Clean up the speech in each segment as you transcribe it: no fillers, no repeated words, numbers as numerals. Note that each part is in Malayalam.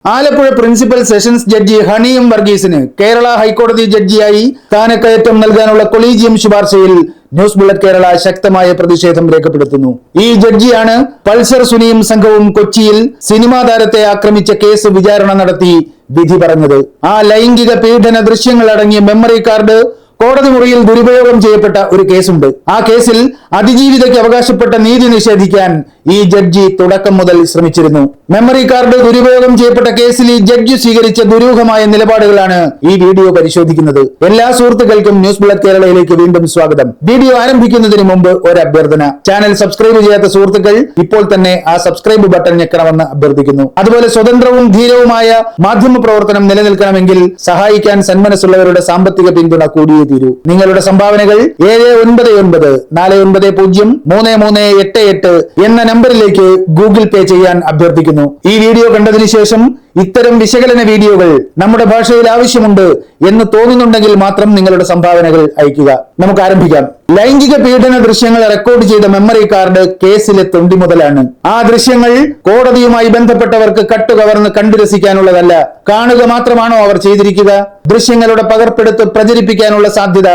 ആലപ്പുഴ പ്രിൻസിപ്പൽ സെഷൻസ് ജഡ്ജി ഹണിയം വർഗീസിന് കേരള ഹൈക്കോടതി ജഡ്ജിയായി സ്ഥാനക്കയറ്റം നൽകാനുള്ള കൊളീജിയം ശുപാർശയിൽ ന്യൂസ് ബുള്ളറ്റ് കേരള ശക്തമായ പ്രതിഷേധം രേഖപ്പെടുത്തുന്നു. ഈ ജഡ്ജിയാണ് പൾസർ സുനിയും സംഘവും കൊച്ചിയിൽ സിനിമാ താരത്തെ ആക്രമിച്ച കേസ് വിചാരണ നടത്തി വിധി പറഞ്ഞത്. ആ ലൈംഗിക പീഡന ദൃശ്യങ്ങൾ അടങ്ങിയ മെമ്മറി കാർഡ് കോടതി മുറിയിൽ ദുരുപയോഗം ചെയ്യപ്പെട്ട ഒരു കേസുണ്ട്. ആ കേസിൽ അതിജീവിതയ്ക്ക് അവകാശപ്പെട്ട നീതി നിഷേധിക്കാൻ ഈ ജഡ്ജി തുടക്കം മുതൽ ശ്രമിച്ചിരുന്നു. മെമ്മറി കാർഡ് ദുരുപയോഗം ചെയ്യപ്പെട്ട കേസിൽ ഈ ജഡ്ജി സ്വീകരിച്ച ദുരൂഹമായ നിലപാടുകളാണ് ഈ വീഡിയോ പരിശോധിക്കുന്നത്. എല്ലാ സുഹൃത്തുക്കൾക്കും ന്യൂസ് ബുള്ളറ്റ് കേരളയിലേക്ക് വീണ്ടും സ്വാഗതം. വീഡിയോ ആരംഭിക്കുന്നതിന് മുമ്പ് ഒരു അഭ്യർത്ഥന: ചാനൽ സബ്സ്ക്രൈബ് ചെയ്യാത്ത സുഹൃത്തുക്കൾ ഇപ്പോൾ തന്നെ ആ സബ്സ്ക്രൈബ് ബട്ടൺ ഞെക്കണമെന്ന് അഭ്യർത്ഥിക്കുന്നു. അതുപോലെ സ്വതന്ത്രവും ധീരവുമായ മാധ്യമ പ്രവർത്തനം നിലനിൽക്കണമെങ്കിൽ സഹായിക്കാൻ സന്മനസ്സുള്ളവരുടെ സാമ്പത്തിക പിന്തുണ കൂടിയേ തീരൂ. നിങ്ങളുടെ സംഭാവനകൾ 79949033388 എന്ന നമ്പറിലേക്ക് ഗൂഗിൾ പേ ചെയ്യാൻ അഭ്യർത്ഥിക്കുന്നു. ഈ വീഡിയോ കണ്ടതിന് ശേഷം ഇത്തരം വിശകലന വീഡിയോകൾ നമ്മുടെ ഭാഷയിൽ ആവശ്യമുണ്ട് എന്ന് തോന്നുന്നുണ്ടെങ്കിൽ മാത്രം നിങ്ങളുടെ സംഭാവനകൾ അയയ്ക്കുക. നമുക്ക് ആരംഭിക്കാം. ലൈംഗിക പീഡന ദൃശ്യങ്ങൾ റെക്കോർഡ് ചെയ്ത മെമ്മറി കാർഡ് കേസിലെ തൊണ്ടി മുതലാണ്. ആ ദൃശ്യങ്ങൾ കോടതിയുമായി ബന്ധപ്പെട്ടവർക്ക് കട്ടുകവർന്ന് കണ്ടു രസിക്കാനുള്ളതല്ല. കാണുക മാത്രമാണോ അവർ ചെയ്തിരിക്കുക? ദൃശ്യങ്ങളുടെ പകർപ്പെടുത്ത് പ്രചരിപ്പിക്കാനുള്ള സാധ്യത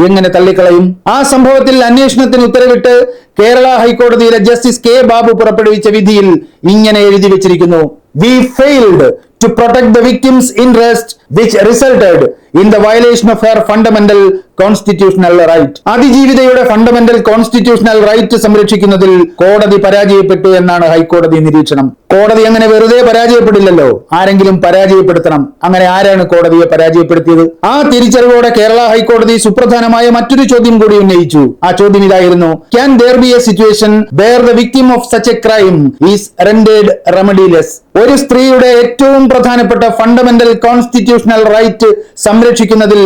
എങ്ങനെ തള്ളിക്കളയും? ആ സംഭവത്തിൽ അന്വേഷണത്തിന് ഉത്തരവിട്ട് കേരള ഹൈക്കോടതിയിലെ ജസ്റ്റിസ് കെ ബാബു പുറപ്പെടുവിച്ച വിധിയിൽ ഇങ്ങനെ എഴുതി വെച്ചിരിക്കുന്നു: We failed to protect the victim's interest which resulted in the violation of her fundamental constitutional right. അതിജീവിതയുടെ ഫണ്ടമെന്റൽ കോൺസ്റ്റിറ്റ്യൂഷണൽ റൈറ്റ് സംരക്ഷിക്കുന്നതിൽ കോടതി പരാജയപ്പെട്ടു എന്നാണ് ഹൈക്കോടതി നിരീക്ഷണം. കോടതി അങ്ങനെ വെറുതെ പരാജയപ്പെടില്ലല്ലോ, ആരെങ്കിലും പരാജയപ്പെടുത്തണം. അങ്ങനെ ആരാണ് കോടതിയെ പരാജയപ്പെടുത്തിയത്? ആ തിരിച്ചറിവോടെ കേരള ഹൈക്കോടതി സുപ്രധാനമായ മറ്റൊരു ചോദ്യം കൂടി ഉന്നയിച്ചു. ആ ചോദ്യം ഇതായിരുന്നു: Can there be a situation where the victim of such a crime is rendered remediless? ഒരു സ്ത്രീയുടെ ഏറ്റവും പ്രധാനപ്പെട്ട ഫണ്ടമെന്റൽ കോൺസ്റ്റിറ്റ്യൂഷണൽ റൈറ്റ് സംരക്ഷിക്കുന്നതിൽ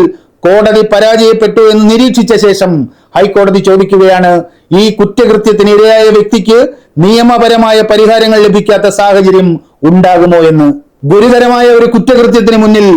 കോടതി പരാജയപ്പെട്ടു എന്ന് നിരീക്ഷിച്ച ശേഷം ഹൈക്കോടതി ചോദിക്കുകയാണ്: ഈ കുറ്റകൃത്യത്തിന് ഇരയായ വ്യക്തിക്ക് നിയമപരമായ പരിഹാരങ്ങൾ ലഭിക്കാത്ത സാഹചര്യം ഉണ്ടാകുമോ എന്ന്. ഗുരുതരമായ ഒരു കുറ്റകൃത്യത്തിന് മുന്നിൽ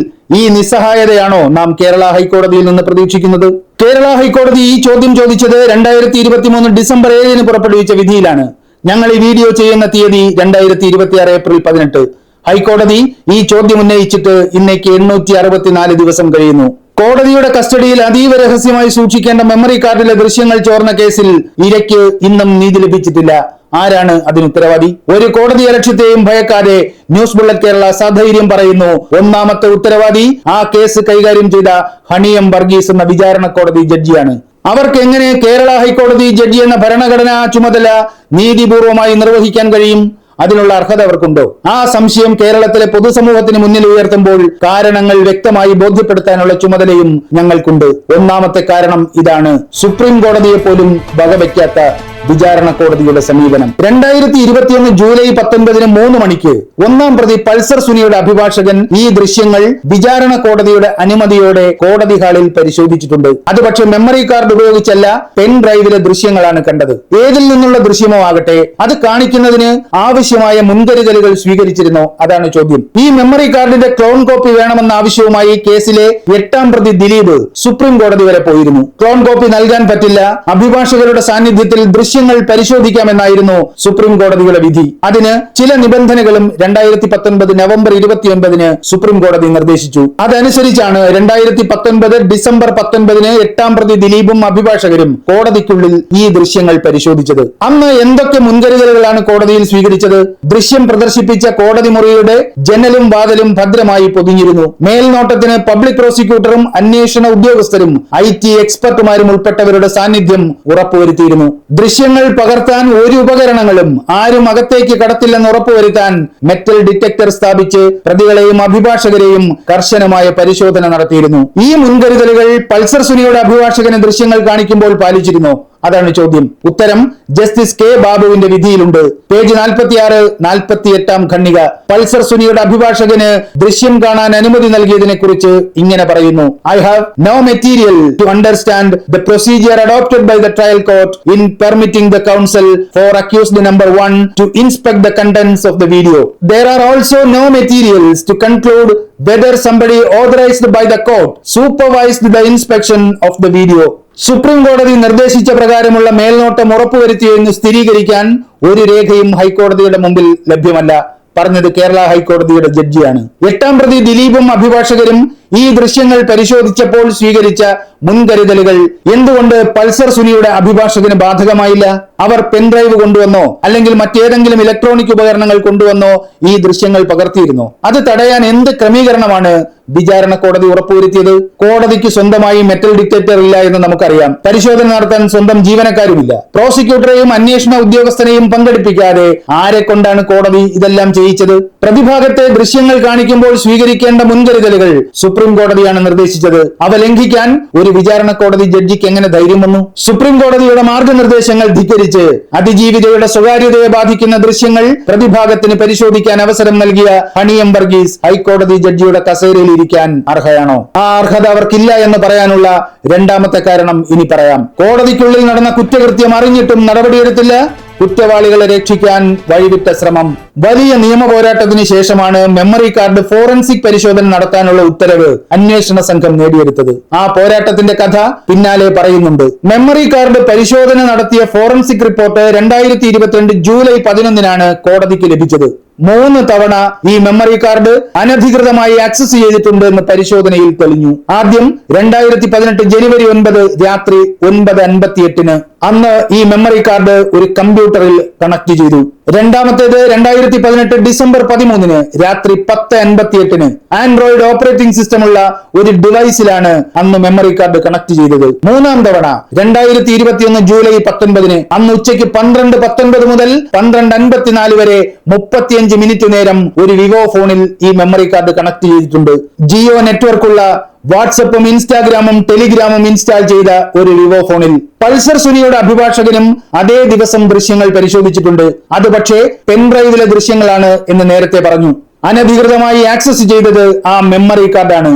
ഈ നിസ്സഹായതയാണോ നാം കേരള ഹൈക്കോടതിയിൽ നിന്ന് പ്രതീക്ഷിക്കുന്നത്? കേരള ഹൈക്കോടതി ഈ ചോദ്യം ചോദിച്ചത് 2023 ഡിസംബർ 7 പുറപ്പെടുവിച്ച വിധിയിലാണ്. ഞങ്ങൾ ഈ വീഡിയോ ചെയ്യുന്ന തീയതി 2026 ഏപ്രിൽ 18. ഹൈക്കോടതി ഈ ചോദ്യം ഉന്നയിച്ചിട്ട് ഇന്നേക്ക് 864 ദിവസം കഴിയുന്നു. കോടതിയുടെ കസ്റ്റഡിയിൽ അതീവ രഹസ്യമായി സൂക്ഷിക്കേണ്ട മെമ്മറി കാർഡിലെ ദൃശ്യങ്ങൾ ചോർന്ന കേസിൽ ഇരയ്ക്ക് ഇന്നും നീതി ലഭിച്ചിട്ടില്ല. ആരാണ് അതിന് ഉത്തരവാദി? ഒരു കോടതി അലക്ഷ്യത്തെയും ഭയക്കാതെ ന്യൂസ് ബുള്ളറ്റ് കേരള സധൈര്യം പറയുന്നു: ഒന്നാമത്തെ ഉത്തരവാദി ആ കേസ് കൈകാര്യം ചെയ്ത ഹണിയം വർഗീസ് എന്ന വിചാരണ കോടതി ജഡ്ജിയാണ്. അവർക്ക് എങ്ങനെ കേരള ഹൈക്കോടതി ജഡ്ജി എന്ന ഭരണഘടനാ ചുമതല നീതിപൂർവമായി നിർവഹിക്കാൻ കഴിയും? അതിനുള്ള അർഹത അവർക്കുണ്ടോ? ആ സംശയം കേരളത്തിലെ പൊതുസമൂഹത്തിന് മുന്നിൽ ഉയർത്തുമ്പോൾ കാരണങ്ങൾ വ്യക്തമായി ബോധ്യപ്പെടുത്താനുള്ള ചുമതലയും ഞങ്ങൾക്കുണ്ട്. ഒന്നാമത്തെ കാരണം ഇതാണ്: സുപ്രീം കോടതിയെ പോലും വകവയ്ക്കാത്ത വിചാരണ കോടതിയുടെ സമീപനം. 2021 ജൂലൈ 19 3 മണിക്ക് ഒന്നാം പ്രതി പൾസർ സുനിയുടെ അഭിഭാഷകൻ ഈ ദൃശ്യങ്ങൾ വിചാരണ കോടതിയുടെ അനുമതിയോടെ കോടതി ഹാളിൽ പരിശോധിച്ചിട്ടുണ്ട്. അത് പക്ഷേ മെമ്മറി കാർഡ് ഉപയോഗിച്ചല്ല, പെൻ ഡ്രൈവിലെ ദൃശ്യങ്ങളാണ് കണ്ടത്. ഏതിൽ നിന്നുള്ള ദൃശ്യമോ ആകട്ടെ, അത് കാണിക്കുന്നതിന് ആവശ്യമായ മുൻകരുതലുകൾ സ്വീകരിച്ചിരുന്നോ? അതാണ് ചോദ്യം. ഈ മെമ്മറി കാർഡിന്റെ ക്ലോൺ കോപ്പി വേണമെന്ന ആവശ്യവുമായി കേസിലെ 8ാം പ്രതി ദിലീപ് സുപ്രീം കോടതി വരെ പോയിരുന്നു. ക്ലോൺ കോപ്പി നൽകാൻ പറ്റില്ല, അഭിഭാഷകരുടെ സാന്നിധ്യത്തിൽ ദൃശ്യങ്ങൾ പരിശോധിക്കാമെന്നായിരുന്നു സുപ്രീം കോടതിയുടെ വിധി. അതിന് ചില നിബന്ധനകളും 2019 നവംബർ 29 സുപ്രീം കോടതി നിർദ്ദേശിച്ചു. അതനുസരിച്ചാണ് 2019 ഡിസംബർ 19 8ാം പ്രതി ദിലീപും അഭിഭാഷകരും കോടതിക്കുള്ളിൽ ഈ ദൃശ്യങ്ങൾ പരിശോധിച്ചത്. അന്ന് എന്തൊക്കെ മുൻകരുതലുകളാണ് കോടതിയിൽ സ്വീകരിച്ചത്? ദൃശ്യം പ്രദർശിപ്പിച്ച കോടതി മുറിയുടെ ജനലും വാതിലും ഭദ്രമായി പൊതിഞ്ഞിരുന്നു. മേൽനോട്ടത്തിന് പബ്ലിക് പ്രോസിക്യൂട്ടറും അന്വേഷണ ഉദ്യോഗസ്ഥരും IT എക്സ്പെർട്ടുമാരും ഉൾപ്പെട്ടവരുടെ സാന്നിധ്യം ഉറപ്പുവരുത്തിയിരുന്നു. ദൃശ്യങ്ങൾ പകർത്താൻ ഒരു ഉപകരണങ്ങളും ആരും അകത്തേക്ക് കടത്തില്ലെന്ന് ഉറപ്പുവരുത്താൻ മെറ്റൽ ഡിറ്റക്ടർ സ്ഥാപിച്ച് പ്രതികളെയും അഭിഭാഷകരെയും കർശനമായ പരിശോധന നടത്തിയിരുന്നു. ഈ മുൻകരുതലുകൾ പൾസർ സുനിയുടെ അഭിഭാഷകന് ദൃശ്യങ്ങൾ കാണിക്കുമ്പോൾ പാലിച്ചിരുന്നോ? അതാണ് ചോദ്യം. ഉത്തരം ജസ്റ്റിസ് കെ ബാബുവിന്റെ വിധിയിലുണ്ട്. പേജ് 46-48 ഖണ്ഡിക. പൾസർ സുനിയുടെ അഭിഭാഷകന് ദൃശ്യം കാണാൻ അനുമതി നൽകിയതിനെ കുറിച്ച് ഇങ്ങനെ പറയുന്നു: I have no material to understand the procedure adopted by the trial court in permitting the counsel for accused number 1 to inspect the contents of the video. There are also no materials to conclude whether somebody authorized by the court supervised the inspection of the video. Supreme കോടതി നിർദ്ദേശിച്ച പ്രകാരമുള്ള മേൽനോട്ടം ഉറപ്പുവരുത്തിയെന്ന് സ്ഥിരീകരിക്കാൻ ഒരു രേഖയും ഹൈക്കോടതിയുടെ മുമ്പിൽ ലഭ്യമല്ല. പറഞ്ഞത് കേരള ഹൈക്കോടതിയുടെ ജഡ്ജിയാണ്. 8ാം പ്രതി ദിലീപും അഭിഭാഷകരും ഈ ദൃശ്യങ്ങൾ പരിശോധിച്ചപ്പോൾ സ്വീകരിച്ച മുൻകരുതലുകൾ എന്തുകൊണ്ട് പൾസർ സുനിയുടെ അഭിഭാഷകന് ബാധകമായില്ല? അവർ പെൻഡ്രൈവ് കൊണ്ടുവന്നോ അല്ലെങ്കിൽ മറ്റേതെങ്കിലും ഇലക്ട്രോണിക് ഉപകരണങ്ങൾ കൊണ്ടുവന്നോ ഈ ദൃശ്യങ്ങൾ പകർത്തിയിരുന്നോ? അത് തടയാൻ എന്ത് ക്രമീകരണമാണ് വിചാരണ കോടതി ഉറപ്പുവരുത്തിയത്? കോടതിക്ക് സ്വന്തമായി മെറ്റൽ ഡിറ്റക്ടർ ഇല്ല എന്ന് നമുക്കറിയാം. പരിശോധന നടത്താൻ സ്വന്തം ജീവനക്കാരുമില്ല. പ്രോസിക്യൂട്ടറെയും അന്വേഷണ ഉദ്യോഗസ്ഥനെയും പങ്കെടുപ്പിക്കാതെ ആരെ കൊണ്ടാണ് കോടതി ഇതെല്ലാം ചെയ്യിച്ചത്? പ്രതിഭാഗത്തെ ദൃശ്യങ്ങൾ കാണിക്കുമ്പോൾ സ്വീകരിക്കേണ്ട മുൻകരുതലുകൾ സുപ്രീം കോടതിയാണ് നിർദ്ദേശിച്ചത്. അവ ലംഘിക്കാൻ ഒരു വിചാരണ കോടതി ജഡ്ജിക്ക് എങ്ങനെ ധൈര്യം വന്നു? സുപ്രീം കോടതിയുടെ മാർഗനിർദ്ദേശങ്ങൾ ധിക്കരിച്ച് അതിജീവിതയുടെ സ്വകാര്യതയെ ബാധിക്കുന്ന ദൃശ്യങ്ങൾ പ്രതിഭാഗത്തിന് പരിശോധിക്കാൻ അവസരം നൽകിയ ഹണി എം വർഗീസ് ഹൈക്കോടതി ജഡ്ജിയുടെ കസേരയിൽ ഇരിക്കാൻ അർഹയാണോ? ആ അർഹത അവർക്കില്ല എന്ന് പറയാനുള്ള രണ്ടാമത്തെ കാരണം ഇനി പറയാം. കോടതിക്കുള്ളിൽ നടന്ന കുറ്റകൃത്യം അറിഞ്ഞിട്ടും നടപടിയെടുത്തില്ല. കുറ്റവാളികളെ രക്ഷിക്കാൻ വഴിവിട്ട ശ്രമം. വലിയ നിയമ പോരാട്ടത്തിന് ശേഷമാണ് മെമ്മറി കാർഡ് ഫോറൻസിക് പരിശോധന നടത്താനുള്ള ഉത്തരവ് അന്വേഷണ സംഘം നേടിയെടുത്തത്. ആ പോരാട്ടത്തിന്റെ കഥ പിന്നാലെ പറയുന്നുണ്ട്. മെമ്മറി കാർഡ് പരിശോധന നടത്തിയ ഫോറൻസിക് റിപ്പോർട്ട് 2022 ജൂലൈ 11 കോടതിക്ക് ലഭിച്ചത്. 3 തവണ ഈ മെമ്മറി കാർഡ് അനധികൃതമായി ആക്സസ് ചെയ്തിട്ടുണ്ട് എന്ന് പരിശോധനയിൽ തെളിഞ്ഞു. ആദ്യം 2018 ജനുവരി 9 രാത്രി 9:58 അന്ന് ഈ മെമ്മറി കാർഡ് ഒരു കമ്പ്യൂട്ടറിൽ കണക്ട് ചെയ്തു. രണ്ടാമത്തേത് 2018 ഡിസംബർ 13 രാത്രി 10:58 ആൻഡ്രോയിഡ് ഓപ്പറേറ്റിംഗ് സിസ്റ്റം ഉള്ള ഒരു ഡിവൈസിലാണ് അന്ന് മെമ്മറി കാർഡ് കണക്ട് ചെയ്തത്. 3ാം തവണ 2021 ജൂലൈ 19 അന്ന് ഉച്ചയ്ക്ക് 12:19 മുതൽ 12:54 വരെ 35 മിനിറ്റ് നേരം ഒരു വിവോ ഫോണിൽ ഈ മെമ്മറി കാർഡ് കണക്ട് ചെയ്തിട്ടുണ്ട്. ജിയോ നെറ്റ്വർക്കുള്ള വാട്സപ്പും ഇൻസ്റ്റാഗ്രാമും ടെലിഗ്രാമും ഇൻസ്റ്റാൾ ചെയ്ത ഒരു വിവോ ഫോണിൽ. പൾസർ സുനിയുടെ അഭിഭാഷകനും അതേ ദിവസം ദൃശ്യങ്ങൾ പരിശോധിച്ചിട്ടുണ്ട്. അത് പക്ഷേ പെൻഡ്രൈവിലെ ദൃശ്യങ്ങളാണ് എന്ന് നേരത്തെ പറഞ്ഞു. അനധികൃതമായി ആക്സസ് ചെയ്തത് ആ മെമ്മറി കാർഡാണ്.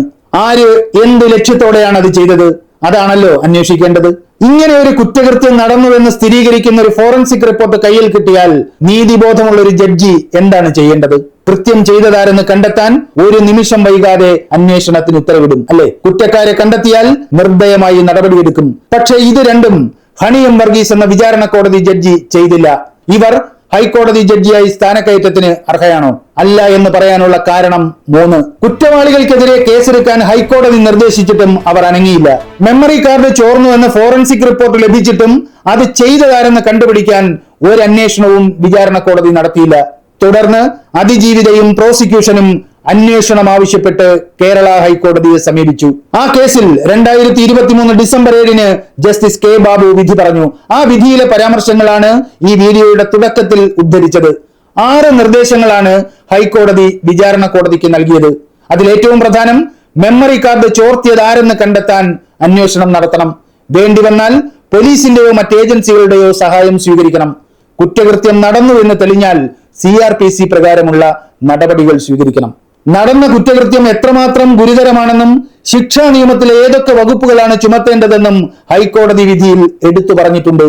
ആര് എന്ത് ലക്ഷ്യത്തോടെയാണ് അത് ചെയ്തത്? അതാണല്ലോ അന്വേഷിക്കേണ്ടത്. ഇങ്ങനെ ഒരു കുറ്റകൃത്യം നടന്നുവെന്ന് സ്ഥിരീകരിക്കുന്ന ഒരു ഫോറൻസിക് റിപ്പോർട്ട് കയ്യിൽ കിട്ടിയാൽ നീതിബോധമുള്ള ഒരു ജഡ്ജി എന്താണ് ചെയ്യേണ്ടത്? കൃത്യം ചെയ്തതാരെന്ന് കണ്ടെത്താൻ ഒരു നിമിഷം വൈകാതെ അന്വേഷണത്തിന് ഉത്തരവിടും, അല്ലെ? കുറ്റക്കാരെ കണ്ടെത്തിയാൽ നിർദ്ദയമായി നടപടിയെടുക്കും. പക്ഷേ ഇത് രണ്ടും ഹണി എം വർഗീസ് എന്ന വിചാരണ കോടതി ജഡ്ജി ചെയ്തില്ല. ഇവർ ഹൈക്കോടതി ജഡ്ജിയായി സ്ഥാനക്കയറ്റത്തിന് അർഹയാണോ? അല്ല എന്ന് പറയാനുള്ള കാരണം 3. കുറ്റവാളികൾക്കെതിരെ കേസെടുക്കാൻ ഹൈക്കോടതി നിർദ്ദേശിച്ചിട്ടും അവർ അനങ്ങിയില്ല. മെമ്മറി കാർഡ് ചോർന്നു എന്ന ഫോറൻസിക് റിപ്പോർട്ട് ലഭിച്ചിട്ടും അത് ചെയ്തതാരെന്ന് കണ്ടുപിടിക്കാൻ ഒരു അന്വേഷണവും വിചാരണ കോടതി നടത്തിയില്ല. തുടർന്ന് അതിജീവിതയും പ്രോസിക്യൂഷനും അന്വേഷണം ആവശ്യപ്പെട്ട് കേരള ഹൈക്കോടതിയെ സമീപിച്ചു. ആ കേസിൽ 2023 ഡിസംബർ 7 ജസ്റ്റിസ് കെ ബാബു വിധി പറഞ്ഞു. ആ വിധിയിലെ പരാമർശങ്ങളാണ് ഈ വീഡിയോയുടെ തുടക്കത്തിൽ ഉദ്ധരിച്ചത്. 6 നിർദ്ദേശങ്ങളാണ് ഹൈക്കോടതി വിചാരണ കോടതിക്ക് നൽകിയത്. അതിലേറ്റവും പ്രധാനം മെമ്മറി കാർഡ് ചോർത്തിയത് ആരെന്ന് കണ്ടെത്താൻ അന്വേഷണം നടത്തണം. വേണ്ടി വന്നാൽ പോലീസിന്റെയോ മറ്റ് ഏജൻസികളുടെയോ സഹായം സ്വീകരിക്കണം. കുറ്റകൃത്യം നടന്നു എന്ന് തെളിഞ്ഞാൽ CRPC പ്രകാരമുള്ള നടപടികൾ സ്വീകരിക്കണം. നടന്ന കുറ്റകൃത്യം എത്രമാത്രം ഗുരുതരമാണെന്നും ശിക്ഷാ നിയമത്തിലെ ഏതൊക്കെ വകുപ്പുകളാണ് ചുമത്തേണ്ടതെന്നും ഹൈക്കോടതി വിധിയിൽ എടുത്തു പറഞ്ഞിട്ടുണ്ട്.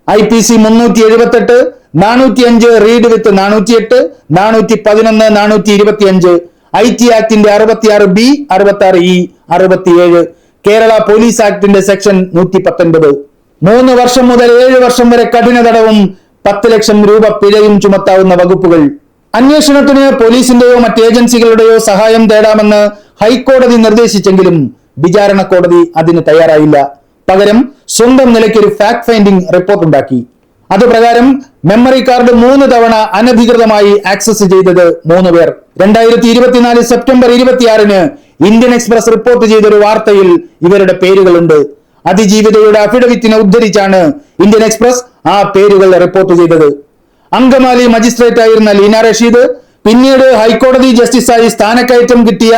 IPC 378, 405 റീഡ് വിത്ത് 408, 411, 425, IT ആക്ടിന്റെ 66B, 66E, 67, കേരള പോലീസ് ആക്ടിന്റെ സെക്ഷൻ 119. 3 വർഷം മുതൽ 7 വർഷം വരെ കഠിന തടവും 10 ലക്ഷം രൂപ പിഴയും ചുമത്താവുന്ന വകുപ്പുകൾ. അന്വേഷണത്തിന് പോലീസിന്റെയോ മറ്റ് ഏജൻസികളുടെയോ സഹായം തേടാമെന്ന് ഹൈക്കോടതി നിർദ്ദേശിച്ചെങ്കിലും വിചാരണ കോടതി അതിന് തയ്യാറായില്ല. പകരം സ്വന്തം നിലയ്ക്ക് ഒരു ഫാക്ട് ഫൈൻഡിംഗ് റിപ്പോർട്ട് ഉണ്ടാക്കി. അതുപ്രകാരം മെമ്മറി കാർഡ് 3 തവണ അനധികൃതമായി ആക്സസ് ചെയ്തത് 3 പേർ. 2024 സെപ്റ്റംബർ 26 ഇന്ത്യൻ എക്സ്പ്രസ് റിപ്പോർട്ട് ചെയ്തൊരു വാർത്തയിൽ ഇവരുടെ പേരുകളുണ്ട്. അതിജീവിതയുടെ അഫിഡവിറ്റിനെ ഉദ്ധരിച്ചാണ് ഇന്ത്യൻ എക്സ്പ്രസ് ആ പേരുകൾ റിപ്പോർട്ട് ചെയ്തത്. അങ്കമാലി മജിസ്ട്രേറ്റ് ആയിരുന്ന ലീന റഷീദ്, പിന്നീട് ഹൈക്കോടതി ജസ്റ്റിസായി സ്ഥാനക്കയറ്റം കിട്ടിയ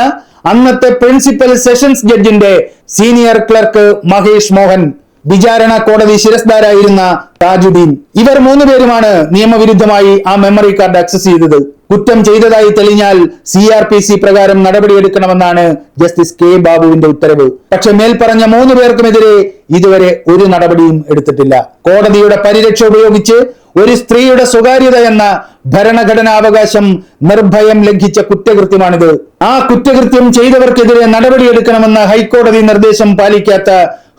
അന്നത്തെ പ്രിൻസിപ്പൽ സെഷൻസ് ജഡ്ജിന്റെ സീനിയർ ക്ലർക്ക് മഹേഷ് മോഹൻ, വിചാരണ കോടതി ശിരസ്ദാരായിരുന്ന താജുദ്ദീൻ, ഇവർ 3 പേരുമാണ് നിയമവിരുദ്ധമായി ആ മെമ്മറി കാർഡ് ആക്സസ് ചെയ്തത്. കുറ്റം ചെയ്തതായി തെളിഞ്ഞാൽ CRPC പ്രകാരം നടപടിയെടുക്കണമെന്നാണ് ജസ്റ്റിസ് കെ ബാബുവിന്റെ ഉത്തരവ്. പക്ഷെ മേൽപ്പറഞ്ഞ 3 പേർക്കുമെതിരെ ഇതുവരെ ഒരു നടപടിയും എടുത്തിട്ടില്ല. കോടതിയുടെ പരിരക്ഷ ഉപയോഗിച്ച് ഒരു സ്ത്രീയുടെ സ്വകാര്യത എന്ന ഭരണഘടനാവകാശം നിർഭയം ലംഘിച്ച കുറ്റകൃത്യമാണിത്. ആ കുറ്റകൃത്യം ചെയ്തവർക്കെതിരെ നടപടിയെടുക്കണമെന്ന ഹൈക്കോടതി നിർദ്ദേശം പാലിക്കാത്ത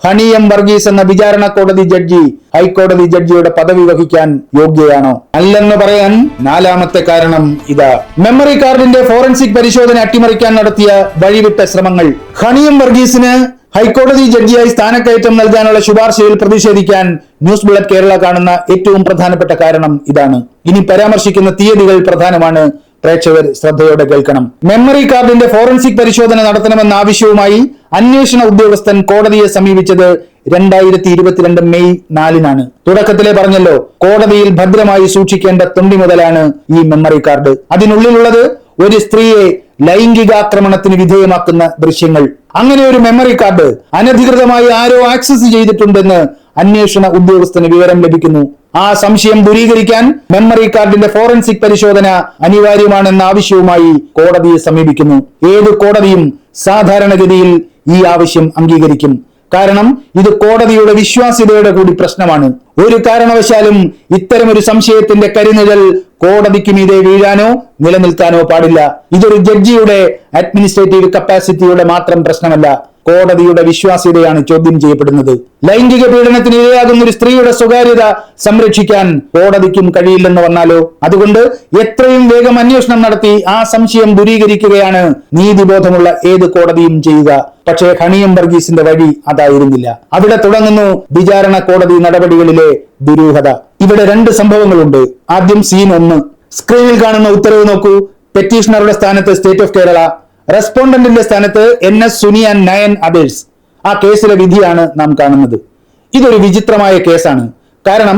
ഹണി എം വർഗീസ് എന്ന വിചാരണ കോടതി ജഡ്ജി ഹൈക്കോടതി ജഡ്ജിയുടെ പദവി വഹിക്കാൻ യോഗ്യയാണോ? അല്ലെന്ന് പറയാൻ നാലാമത്തെ കാരണം ഇതാ. മെമ്മറി കാർഡിന്റെ ഫോറൻസിക് പരിശോധന അട്ടിമറിക്കാൻ നടത്തിയ വഴിവിട്ട ശ്രമങ്ങൾ. ഹണി എം വർഗീസിന് ഹൈക്കോടതി ജഡ്ജിയായി സ്ഥാനക്കയറ്റം നൽകാനുള്ള ശുപാർശയിൽ പ്രതിഷേധിക്കാൻ ന്യൂസ് ബുള്ളറ്റ് കേരള കാണുന്ന ഏറ്റവും പ്രധാനപ്പെട്ട കാരണം ഇതാണ്. ഇനി പരാമർശിക്കുന്ന തീയതികൾ പ്രധാനമാണ്. പ്രേക്ഷകർ ശ്രദ്ധയോടെ കേൾക്കണം. മെമ്മറി കാർഡിന്റെ ഫോറൻസിക് പരിശോധന നടത്തണമെന്ന ആവശ്യവുമായി അന്വേഷണ ഉദ്യോഗസ്ഥൻ കോടതിയെ സമീപിച്ചത് 2022 മെയ് 4-നാണ്. തുടക്കത്തിലെ പറഞ്ഞല്ലോ, കോടതിയിൽ ഭദ്രമായി സൂക്ഷിക്കേണ്ട തൊണ്ടി മുതലാണ് ഈ മെമ്മറി കാർഡ്. അതിനുള്ളിലുള്ളത് ഒരു സ്ത്രീയെ ലൈംഗികാക്രമണത്തിന് വിധേയമാക്കുന്ന ദൃശ്യങ്ങൾ. അങ്ങനെ ഒരു മെമ്മറി കാർഡ് അനധികൃതമായി ആരോ ആക്സസ് ചെയ്തിട്ടുണ്ടെന്ന് അന്വേഷണ ഉദ്യോഗസ്ഥന് വിവരം ലഭിക്കുന്നു. ആ സംശയം ദൂരീകരിക്കാൻ മെമ്മറി കാർഡിന്റെ ഫോറൻസിക് പരിശോധന അനിവാര്യമാണെന്ന ആവശ്യവുമായി കോടതിയെ സമീപിക്കുന്നു. ഏത് കോടതിയും സാധാരണഗതിയിൽ ഈ ആവശ്യം അംഗീകരിക്കും. കാരണം ഇത് കോടതിയുടെ വിശ്വാസ്യതയുടെ കൂടി പ്രശ്നമാണ്. ഒരു കാരണവശാലും ഇത്തരമൊരു സംശയത്തിന്റെ കരിനിഴൽ കോടതിക്ക് മീതെ വീഴാനോ നിലനിൽക്കാനോ പാടില്ല. ഇതൊരു ജഡ്ജിയുടെ അഡ്മിനിസ്ട്രേറ്റീവ് കപ്പാസിറ്റിയുടെ മാത്രം പ്രശ്നമല്ല, കോടതിയുടെ വിശ്വാസ്യതയാണ് ചോദ്യം ചെയ്യപ്പെടുന്നത്. ലൈംഗിക പീഡനത്തിന് ഇരയാകുന്ന ഒരു സ്ത്രീയുടെ സ്വകാര്യത സംരക്ഷിക്കാൻ കോടതിക്കും കഴിയില്ലെന്ന് വന്നാലോ? അതുകൊണ്ട് എത്രയും വേഗം അന്വേഷണം നടത്തി ആ സംശയം ദൂരീകരിക്കുകയാണ് നീതിബോധമുള്ള ഏത് കോടതിയും ചെയ്യുക. പക്ഷേ ഹണി എം വർഗീസിന്റെ വഴി അതായിരുന്നില്ല. അവിടെ തുടങ്ങുന്നു വിചാരണ കോടതി നടപടികളിലെ ദുരൂഹത. ഇവിടെ 2 സംഭവങ്ങളുണ്ട്. ആദ്യം സീൻ 1. സ്ക്രീനിൽ കാണുന്ന ഉത്തരവ് നോക്കൂ. പെറ്റീഷണറുടെ സ്ഥാനത്ത് സ്റ്റേറ്റ് ഓഫ് കേരള, റെസ്പോണ്ടന്റിന്റെ സ്ഥാനത്ത് NS സുനി ആൻഡ് 9 others. ആ കേസിലെ വിധിയാണ് നാം കാണുന്നത്. ഇതൊരു വിചിത്രമായ കേസാണ്. കാരണം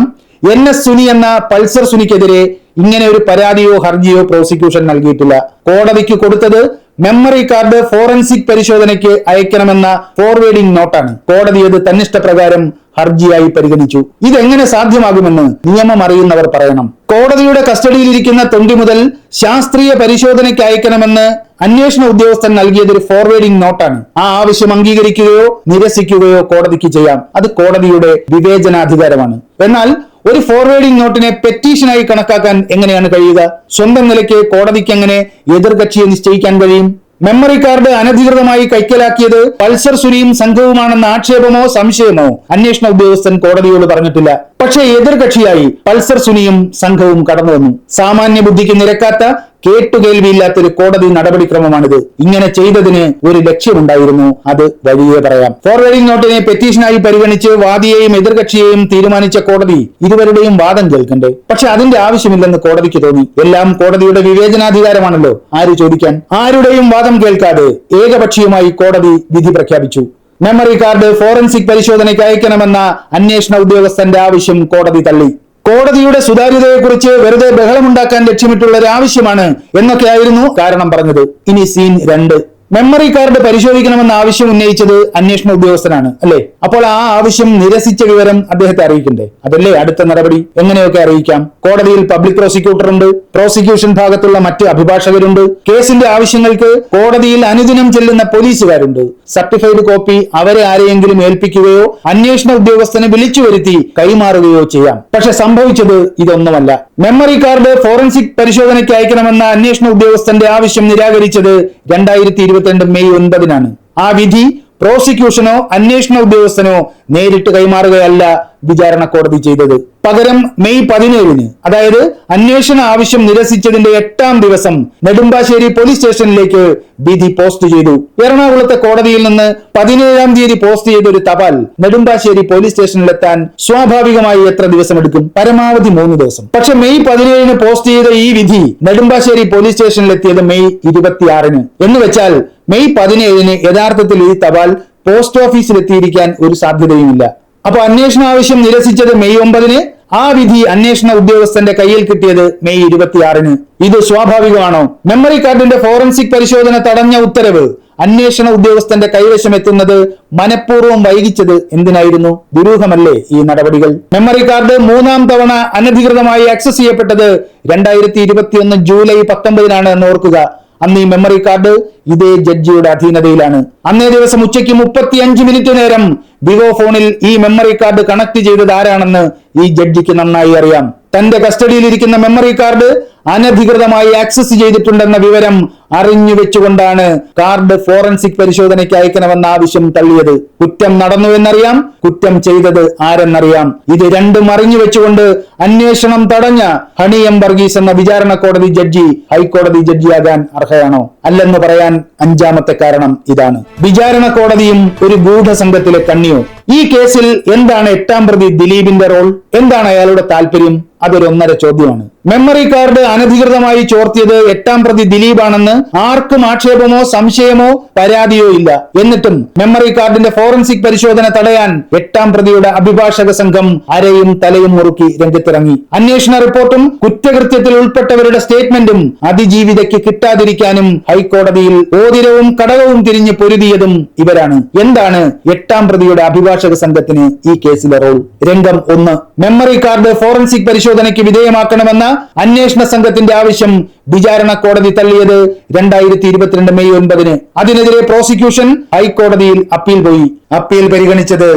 NS സുനി എന്ന പൾസർ സുനിക്കെതിരെ ഇങ്ങനെ ഒരു പരാതിയോ ഹർജിയോ പ്രോസിക്യൂഷൻ നൽകിയിട്ടില്ല. കോടതിക്ക് കൊടുത്തത് മെമ്മറി കാർഡ് ഫോറൻസിക് പരിശോധനയ്ക്ക് അയക്കണമെന്ന ഫോർവേഡിംഗ് നോട്ടാണ്. കോടതി അത് തന്നിഷ്ടപ്രകാരം ഹർജിയായി പരിഗണിച്ചു. ഇതെങ്ങനെ സാധ്യമാകുമെന്ന് നിയമം അറിയുന്നവർ പറയണം. കോടതിയുടെ കസ്റ്റഡിയിലിരിക്കുന്ന തൊണ്ടി മുതൽ ശാസ്ത്രീയ പരിശോധനയ്ക്ക് അയക്കണമെന്ന് അന്വേഷണ ഉദ്യോഗസ്ഥൻ നൽകിയത് ഒരു ഫോർവേഡിംഗ് നോട്ടാണ്. ആ ആവശ്യം അംഗീകരിക്കുകയോ നിരസിക്കുകയോ കോടതിക്ക് ചെയ്യാം. അത് കോടതിയുടെ വിവേചനാധികാരമാണ്. എന്നാൽ ഒരു ഫോർവേഡിംഗ് നോട്ടിനെ പെറ്റീഷനായി കണക്കാക്കാൻ എങ്ങനെയാണ് കഴിയുക? സ്വന്തം നിലയ്ക്ക് കോടതിക്ക് എങ്ങനെ എതിർകക്ഷിയെ നിശ്ചയിക്കാൻ കഴിയും? മെമ്മറി കാർഡ് അനധികൃതമായി കൈക്കലാക്കിയത് പൾസർ സുനിയും സംഘവുമാണെന്ന ആക്ഷേപമോ സംശയമോ അന്വേഷണ ഉദ്യോഗസ്ഥൻ കോടതിയോട് പറഞ്ഞിട്ടില്ല. പക്ഷേ എതിർകക്ഷിയായി പൾസർ സുനിയും സംഘവും കടന്നു വന്നു. സാമാന്യ ബുദ്ധിക്ക് നിരക്കാത്ത കേട്ടുകേൾവിയില്ലാത്തൊരു കോടതി നടപടിക്രമമാണിത്. ഇങ്ങനെ ചെയ്തതിന് ഒരു ലക്ഷ്യമുണ്ടായിരുന്നു. അത് വഴിയേ പറയാം. ഫോർവേഡിംഗ് നോട്ടിനെ പെറ്റീഷനായി പരിഗണിച്ച് വാദിയെയും എതിർകക്ഷിയെയും തീരുമാനിച്ച കോടതി ഇരുവരുടെയും വാദം കേൾക്കണ്ടേ? പക്ഷെ അതിന്റെ ആവശ്യമില്ലെന്ന് കോടതിക്ക് തോന്നി. എല്ലാം കോടതിയുടെ വിവേചനാധികാരമാണല്ലോ. ആര് ചോദിക്കാൻ? ആരുടെയും വാദം കേൾക്കാതെ ഏകപക്ഷീയമായി കോടതി വിധി പ്രഖ്യാപിച്ചു. മെമ്മറി കാർഡ് ഫോറൻസിക് പരിശോധനയ്ക്ക് അയക്കണമെന്ന അന്വേഷണ ഉദ്യോഗസ്ഥന്റെ ആവശ്യം കോടതി തള്ളി. കോടതിയുടെ സുതാര്യതയെക്കുറിച്ച് വെറുതെ ബഹളമുണ്ടാക്കാൻ ലക്ഷ്യമിട്ടുള്ള ഒരു ആവശ്യമാണ് എന്നൊക്കെയായിരുന്നു കാരണം പറഞ്ഞത്. ഇനി സീൻ 2. മെമ്മറി കാർഡ് പരിശോധിക്കണമെന്ന ആവശ്യം ഉന്നയിച്ചത് അന്വേഷണ ഉദ്യോഗസ്ഥനാണ്, അല്ലേ? അപ്പോൾ ആ ആവശ്യം നിരസിച്ച വിവരം അദ്ദേഹത്തെ അറിയിക്കണ്ടേ? അതല്ലേ അടുത്ത നടപടി. എങ്ങനെയൊക്കെ അറിയിക്കാം? കോടതിയിൽ പബ്ലിക് പ്രോസിക്യൂട്ടർ ഉണ്ട്, പ്രോസിക്യൂഷൻ ഭാഗത്തുള്ള മറ്റ് അഭിഭാഷകരുണ്ട്, കേസിന്റെ ആവശ്യങ്ങൾക്ക് കോടതിയിൽ അനുദിനം ചെല്ലുന്ന പോലീസുകാരുണ്ട്. സർട്ടിഫൈഡ് കോപ്പി അവരെ ആരെയെങ്കിലും ഏൽപ്പിക്കുകയോ അന്വേഷണ ഉദ്യോഗസ്ഥനെ വിളിച്ചു വരുത്തി കൈമാറുകയോ ചെയ്യാം. പക്ഷെ സംഭവിച്ചത് ഇതൊന്നുമല്ല. മെമ്മറി കാർഡ് ഫോറൻസിക് പരിശോധനയ്ക്ക് അയക്കണമെന്ന അന്വേഷണ ഉദ്യോഗസ്ഥന്റെ ആവശ്യം നിരാകരിച്ചത് 2022 മെയ് 9-നാണ്. ആ വിധി പ്രോസിക്യൂഷനോ അന്വേഷണ ഉദ്യോഗസ്ഥനോ നേരിട്ട് കൈമാറുകയല്ല വിചാരണ കോടതി ചെയ്തത്. പകരം മെയ് 17-ന്, അതായത് അന്വേഷണ ആവശ്യം നിരസിച്ചതിന്റെ 8-ാം ദിവസം നെടുമ്പാശ്ശേരി പോലീസ് സ്റ്റേഷനിലേക്ക് വിധി പോസ്റ്റ് ചെയ്തു. എറണാകുളത്തെ കോടതിയിൽ നിന്ന് 17-ാം തീയതി പോസ്റ്റ് ചെയ്ത ഒരു തപാൽ നെടുമ്പാശ്ശേരി പോലീസ് സ്റ്റേഷനിലെത്താൻ സ്വാഭാവികമായി എത്ര ദിവസമെടുക്കും? പരമാവധി 3 ദിവസം. പക്ഷെ മെയ് 17-ന് പോസ്റ്റ് ചെയ്ത ഈ വിധി നെടുമ്പാശ്ശേരി പോലീസ് സ്റ്റേഷനിലെത്തിയത് മെയ് 26-ന്. എന്ന് വെച്ചാൽ മെയ് 17-ന് യഥാർത്ഥത്തിൽ ഈ തപാൽ പോസ്റ്റ് ഓഫീസിൽ എത്തിയിരിക്കാൻ ഒരു സാധ്യതയുമില്ല. അപ്പൊ അന്വേഷണ ആവശ്യം നിരസിച്ചത് മെയ് 9-ന്, ആ വിധി അന്വേഷണ ഉദ്യോഗസ്ഥന്റെ കയ്യിൽ കിട്ടിയത് മെയ് 26-ന്. ഇത് സ്വാഭാവികമാണോ? മെമ്മറി കാർഡിന്റെ ഫോറൻസിക് പരിശോധന തടഞ്ഞ ഉത്തരവ് അന്വേഷണ ഉദ്യോഗസ്ഥന്റെ കൈവശം എത്തുന്നത് മനഃപൂർവ്വം വൈകിച്ചത് എന്തിനായിരുന്നു? ദുരൂഹമല്ലേ ഈ നടപടികൾ? മെമ്മറി കാർഡ് 3-ാം തവണ അനധികൃതമായി ആക്സസ് ചെയ്യപ്പെട്ടത് 2021 ജൂലൈ 19-നാണ് എന്ന് ഓർക്കുക. അന്ന് ഈ മെമ്മറി കാർഡ് ഇതേ ജഡ്ജിയുടെ അധീനതയിലാണ്. അന്നേ ദിവസം ഉച്ചയ്ക്ക് 35 മിനിറ്റ് നേരം വിവോ ഫോണിൽ ഈ മെമ്മറി കാർഡ് കണക്ട് ചെയ്തത് ആരാണെന്ന് ഈ ജഡ്ജിക്ക് നന്നായി അറിയാം. തന്റെ കസ്റ്റഡിയിലിരിക്കുന്ന മെമ്മറി കാർഡ് അനധികൃതമായി ആക്സസ് ചെയ്തിട്ടുണ്ടെന്ന വിവരം അറിഞ്ഞു വെച്ചുകൊണ്ടാണ് കാർഡ് ഫോറൻസിക് പരിശോധനയ്ക്ക് അയക്കണമെന്ന ആവശ്യം തള്ളിയത്. കുറ്റം നടന്നു എന്നറിയാം, കുറ്റം ചെയ്തത് ആരെന്നറിയാം. ഇത് രണ്ടും അറിഞ്ഞു വെച്ചുകൊണ്ട് അന്വേഷണം തടഞ്ഞ ഹണി എം വർഗീസ് എന്ന വിചാരണ കോടതി ജഡ്ജി ഹൈക്കോടതി ജഡ്ജിയാകാൻ അർഹയാണോ? അല്ലെന്ന് പറയാൻ അഞ്ചാമത്തെ കാരണം ഇതാണ്. വിചാരണ കോടതിയും ഒരു ഗൂഢസംഘത്തിലെ കണ്ണിയോ? ഈ കേസിൽ എന്താണ് എട്ടാം പ്രതി ദിലീപിന്റെ റോൾ? എന്താണ് അയാളുടെ താല്പര്യം? അതൊരു ഒന്നര ചോദ്യമാണ്. മെമ്മറി കാർഡ് അനധികൃതമായി ചോർത്തിയത് എട്ടാം പ്രതി ദിലീപാണെന്ന് ആർക്കും ആക്ഷേപമോ സംശയമോ പരാതിയോ ഇല്ല. എന്നിട്ടും മെമ്മറി കാർഡിന്റെ ഫോറൻസിക് പരിശോധന തടയാൻ എട്ടാം പ്രതിയുടെ അഭിഭാഷക സംഘം അരയും തലയും മുറുക്കി രംഗത്തിറങ്ങി. അന്വേഷണ റിപ്പോർട്ടും കുറ്റകൃത്യത്തിൽ ഉൾപ്പെട്ടവരുടെ സ്റ്റേറ്റ്മെന്റും അതിജീവിതയ്ക്ക് കിട്ടാതിരിക്കാനും ഹൈക്കോടതിയിൽ ഓതിരവും കടകവും തിരിഞ്ഞ് പൊരുതിയതും ഇവരാണ്. എന്താണ് എട്ടാം പ്രതിയുടെ അഭിഭാഷക സംഘത്തിന് ഈ കേസിലെ റോൾ? രംഗം 1. മെമ്മറി കാർഡ് ഫോറൻസിക് പരിശോധനയ്ക്ക് വിധേയമാക്കണമെന്ന അന്വേഷണ സംഘത്തിന്റെ ആവശ്യം വിചാരണ കോടതി തള്ളിയത് 2022 മെയ് 9. അതിനെതിരെ പ്രോസിക്യൂഷൻ ഹൈക്കോടതിയിൽ അപ്പീൽ പോയി. അപ്പീൽ പരിഗണിച്ചത്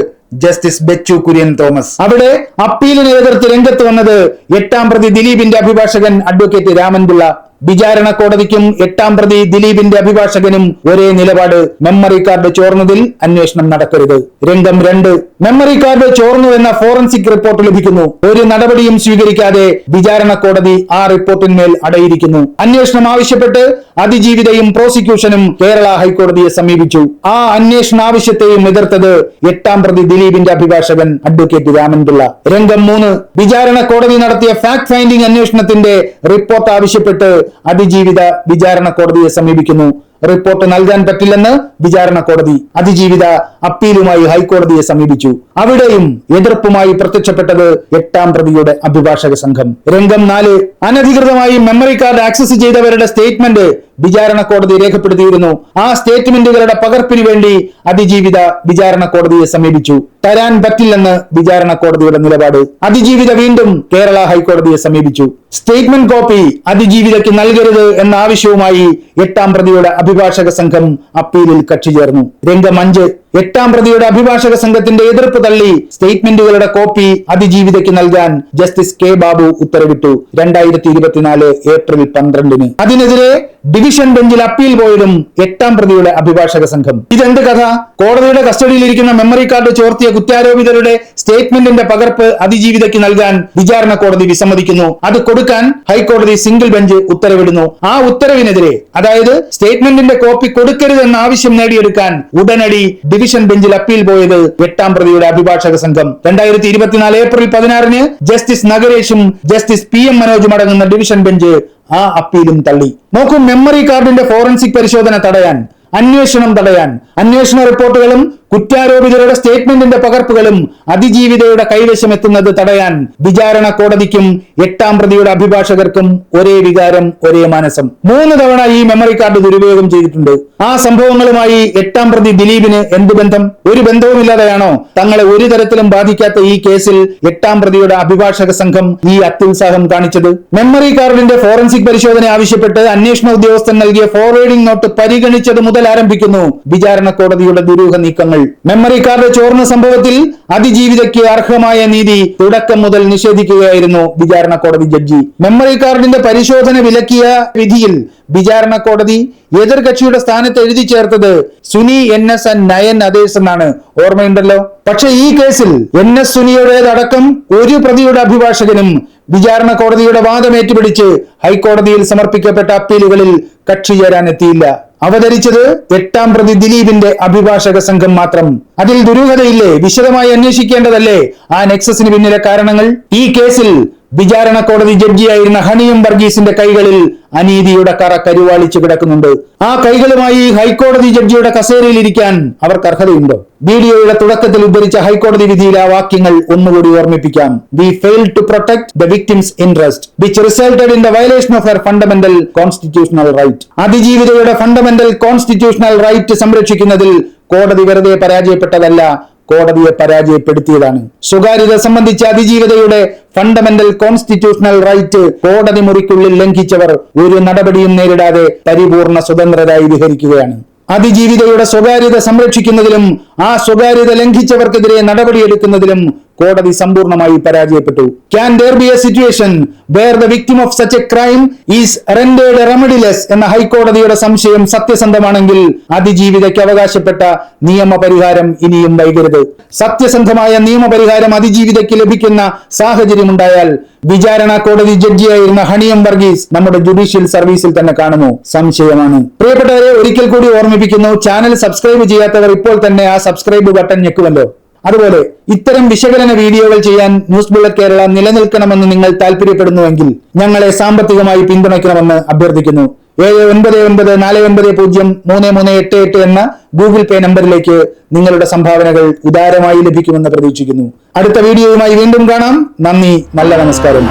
ജസ്റ്റിസ് ബെച്ചു കുര്യൻ തോമസ്. അവിടെ അപ്പീലിനെ എതിർത്ത് രംഗത്ത് വന്നത് എട്ടാം പ്രതി ദിലീപിന്റെ അഭിഭാഷകൻ അഡ്വക്കേറ്റ് രാമൻപിള്ള. വിചാരണ കോടതിക്കും എട്ടാം പ്രതി ദിലീപിന്റെ അഭിഭാഷകനും ഒരേ നിലപാട്: മെമ്മറി കാർഡ് ചോർന്നതിൽ അന്വേഷണം നടക്കരുത്. രംഗം 2. മെമ്മറി കാർഡ് ചോർന്നു എന്ന ഫോറൻസിക് റിപ്പോർട്ട് ലഭിക്കുന്നു. ഒരു നടപടിയും സ്വീകരിക്കാതെ വിചാരണ കോടതി ആ റിപ്പോർട്ടിന്മേൽ അടയിരിക്കുന്നു. അന്വേഷണം ആവശ്യപ്പെട്ട് അതിജീവിതയും പ്രോസിക്യൂഷനും കേരള ഹൈക്കോടതിയെ സമീപിച്ചു. ആ അന്വേഷണ ആവശ്യത്തെയും എതിർത്തത് എട്ടാം പ്രതി ദിലീപിന്റെ അഭിഭാഷകൻ അഡ്വക്കേറ്റ് രാമൻപിള്ള. രംഗം 3. വിചാരണ കോടതി നടത്തിയ ഫാക്ട് ഫൈൻഡിംഗ് അന്വേഷണത്തിന്റെ റിപ്പോർട്ട് ആവശ്യപ്പെട്ട് അതിജീവിത വിചാരണ കോടതിയെ സമീപിക്കുന്നു. റിപ്പോർട്ട് നൽകാൻ പറ്റില്ലെന്ന് വിചാരണ കോടതി. അതിജീവിത അപ്പീലുമായി ഹൈക്കോടതിയെ സമീപിച്ചു. അവിടെയും എതിർപ്പുമായി പ്രത്യക്ഷപ്പെട്ടത് എട്ടാം പ്രതിയുടെ അഭിഭാഷക സംഘം. രംഗം 4. അനധികൃതമായി മെമ്മറി കാർഡ് ആക്സസ് ചെയ്തവരുടെ സ്റ്റേറ്റ്മെന്റ് വിചാരണ കോടതി രേഖപ്പെടുത്തിയിരുന്നു. ആ സ്റ്റേറ്റ്മെന്റുകളുടെ പകർപ്പിന് വേണ്ടി അതിജീവിത വിചാരണ കോടതിയെ സമീപിച്ചു. തരാൻ പറ്റില്ലെന്ന് വിചാരണ കോടതിയുടെ നിലപാട്. അതിജീവിത വീണ്ടും കേരള ഹൈക്കോടതിയെ സമീപിച്ചു. സ്റ്റേറ്റ്മെന്റ് കോപ്പി അതിജീവിതയ്ക്ക് നൽകരുത് എന്ന ആവശ്യവുമായി എട്ടാം പ്രതിയുടെ അഭിഭാഷക സംഘം അപ്പീലിൽ കക്ഷി ചേർന്നു. രംഗം 5. എട്ടാം പ്രതിയുടെ അഭിഭാഷക സംഘത്തിന്റെ എതിർപ്പ് തള്ളി സ്റ്റേറ്റ്മെന്റുകളുടെ കോപ്പി അതിജീവിതയ്ക്ക് നൽകാൻ ജസ്റ്റിസ് കെ ബാബു ഉത്തരവിട്ടു. 2024 ഏപ്രിൽ 12. അതിനെതിരെ ഡിവിഷൻ ബെഞ്ചിൽ അപ്പീൽ പോയതും എട്ടാം പ്രതിയുടെ അഭിഭാഷക സംഘം. ഇതെന്ത് കഥ? കോടതിയുടെ കസ്റ്റഡിയിലിരിക്കുന്ന മെമ്മറി കാർഡ് ചോർത്തിയ കുറ്റാരോപിതരുടെ സ്റ്റേറ്റ്മെന്റിന്റെ പകർപ്പ് അതിജീവിതയ്ക്ക് നൽകാൻ വിചാരണ കോടതി വിസമ്മതിക്കുന്നു. അത് കൊടുക്കാൻ ഹൈക്കോടതി സിംഗിൾ ബെഞ്ച് ഉത്തരവിടുന്നു. ആ ഉത്തരവിനെതിരെ, അതായത് സ്റ്റേറ്റ്മെന്റിന്റെ കോപ്പി കൊടുക്കരുതെന്ന ആവശ്യം നേടിയെടുക്കാൻ ഉടനടി ഡിവിഷൻ ബെഞ്ചിൽ അപ്പീൽ പോയത് എട്ടാം പ്രതിയുടെ അഭിഭാഷക സംഘം. 2024 ഏപ്രിൽ 16 ജസ്റ്റിസ് നഗരേഷും ജസ്റ്റിസ് PM മനോജും അടങ്ങുന്ന ഡിവിഷൻ ബെഞ്ച് ആ അപ്പീലും തള്ളി. നോക്കൂ, മെമ്മറി കാർഡിന്റെ ഫോറൻസിക് പരിശോധന തടയാൻ, അന്വേഷണം തടയാൻ, അന്വേഷണ റിപ്പോർട്ടുകളും കുറ്റാരോപിതരുടെ സ്റ്റേറ്റ്മെന്റിന്റെ പകർപ്പുകളും അതിജീവിതയുടെ കൈവശം എത്തുന്നത് തടയാൻ വിചാരണ കോടതിക്കും എട്ടാം പ്രതിയുടെ അഭിഭാഷകർക്കും ഒരേ വികാരം, ഒരേ മനസ്സം. 3 തവണ ഈ മെമ്മറി കാർഡ് ദുരുപയോഗം ചെയ്തിട്ടുണ്ട്. ആ സംഭവങ്ങളുമായി എട്ടാം പ്രതി ദിലീപിന് എന്ത് ബന്ധം? ഒരു ബന്ധവുമില്ലാതെയാണോ തങ്ങളെ ഒരു തരത്തിലും ബാധിക്കാത്ത ഈ കേസിൽ എട്ടാം പ്രതിയുടെ അഭിഭാഷക സംഘം ഈ അത്യുത്സാഹം കാണിച്ചത്? മെമ്മറി കാർഡിന്റെ ഫോറൻസിക് പരിശോധന ആവശ്യപ്പെട്ട് അന്വേഷണ ഉദ്യോഗസ്ഥൻ നൽകിയ ഫോർവേഡിംഗ് നോട്ട് പരിഗണിച്ചത് മുതൽ ആരംഭിക്കുന്നു വിചാരണ കോടതിയുടെ ദുരൂഹ നീക്കങ്ങൾ. മെമ്മറി കാർഡ് ചോർന്ന സംഭവത്തിൽ അതിജീവിതയ്ക്ക് അർഹമായ നീതി തുടക്കം മുതൽ നിഷേധിക്കുകയായിരുന്നു വിചാരണ കോടതി ജഡ്ജി. മെമ്മറി കാർഡിന്റെ പരിശോധന വിലക്കിയ വിധിയിൽ വിചാരണ കോടതി എതിർകക്ഷിയുടെ സ്ഥാനത്ത് എഴുതി ചേർത്തത് Suni NS and nine others എന്നാണ്. ഓർമ്മയുണ്ടല്ലോ. പക്ഷെ ഈ കേസിൽ NS സുനിയുടേതടക്കം ഒരു പ്രതിയുടെ അഭിഭാഷകനും വിചാരണ കോടതിയുടെ വാദം ഏറ്റുപിടിച്ച് ഹൈക്കോടതിയിൽ സമർപ്പിക്കപ്പെട്ട അപ്പീലുകളിൽ കക്ഷി ചേരാൻ എത്തിയില്ല. അവതരിച്ചത് എട്ടാം പ്രതി ദിലീപിന്റെ അഭിഭാഷക സംഘം മാത്രം. അതിൽ ദുരൂഹതയില്ലേ? വിശദമായി അന്വേഷിക്കേണ്ടതല്ലേ ആ നെക്സസിന് പിന്നിലെ കാരണങ്ങൾ? ഈ കേസിൽ വിചാരണ കോടതി ജഡ്ജിയായിരുന്ന ഹണി എം വർഗീസിന്റെ കൈകളിൽ അനീതിയുടെ കറ കരുവാളിച്ചു കിടക്കുന്നുണ്ട്. ആ കൈകളുമായി ഹൈക്കോടതി ജഡ്ജിയുടെ കസേരയിൽ ഇരിക്കാൻ അവർക്ക് അർഹതയുണ്ടോ? വീഡിയോയുടെ തുടക്കത്തിൽ ഉദ്ധരിച്ച ഹൈക്കോടതി വിധിയിലെ ആ വാക്യങ്ങൾ ഒന്നുകൂടി ഓർമ്മിപ്പിക്കാം. We failed to protect the victim's interest, which resulted in the violation of her fundamental constitutional right. അതിജീവിതയുടെ ഫണ്ടമെന്റൽ കോൺസ്റ്റിറ്റ്യൂഷണൽ റൈറ്റ് സംരക്ഷിക്കുന്നതിൽ കോടതി വെറുതെ പരാജയപ്പെട്ടതല്ല, കോടതിയെ പരാജയപ്പെടുത്തിയതാണ്. സ്വകാര്യത സംബന്ധിച്ച അതിജീവിതയുടെ ഫണ്ടമെന്റൽ കോൺസ്റ്റിറ്റ്യൂഷണൽ റൈറ്റ് കോടതി മുറിക്കുള്ളിൽ ലംഘിച്ചവർ ഒരു നടപടിയും നേരിടാതെ പരിപൂർണ സ്വതന്ത്രരായി വിഹരിക്കുകയാണ്. അതിജീവിതയുടെ സ്വകാര്യത സംരക്ഷിക്കുന്നതിലും ആ സ്വകാര്യത ലംഘിച്ചവർക്കെതിരെ നടപടിയെടുക്കുന്നതിലും കോടതി സമ്പൂർണ്ണമായി പരാജയപ്പെട്ടു. Can there be a situation where the victim of such a crime is rendered remediless എന്ന ഹൈക്കോടതിയുടെ സംശയം സത്യസന്ധമാണെങ്കിൽ അതിജീവിതയ്ക്ക് അവകാശപ്പെട്ട നിയമപരിഹാരം ഇനിയും വൈകരുത്. സത്യസന്ധമായ നിയമപരിഹാരം അതിജീവിതയ്ക്ക് ലഭിക്കുന്ന സാഹചര്യമുണ്ടായാൽ വിചാരണ കോടതി ജഡ്ജിയായിരുന്ന ഹണിയം വർഗീസ് നമ്മുടെ ജുഡീഷ്യൽ സർവീസിൽ തന്നെ കാണുമോ? സംശയമാണ്. പ്രിയപ്പെട്ടവരെ, ഒരിക്കൽ കൂടി ഓർമ്മിപ്പിക്കുന്നു, ചാനൽ സബ്സ്ക്രൈബ് ചെയ്യാത്തവർ ഇപ്പോൾ തന്നെ ആ സബ്സ്ക്രൈബ് ബട്ടൺ ഞെക്കുമല്ലോ. അതുപോലെ ഇത്തരം വിശകലന വീഡിയോകൾ ചെയ്യാൻ ന്യൂസ് ബുള്ളറ്റ് കേരള നിലനിൽക്കണമെന്ന് നിങ്ങൾ താല്പര്യപ്പെടുന്നുവെങ്കിൽ ഞങ്ങളെ സാമ്പത്തികമായി പിന്തുണയ്ക്കണമെന്ന് അഭ്യർത്ഥിക്കുന്നു. 7994903388 എന്ന ഗൂഗിൾ പേ നമ്പറിലേക്ക് നിങ്ങളുടെ സംഭാവനകൾ ഉദാരമായി ലഭിക്കുമെന്ന് പ്രതീക്ഷിക്കുന്നു. അടുത്ത വീഡിയോയുമായി വീണ്ടും കാണാം. നന്ദി, നല്ല നമസ്കാരം.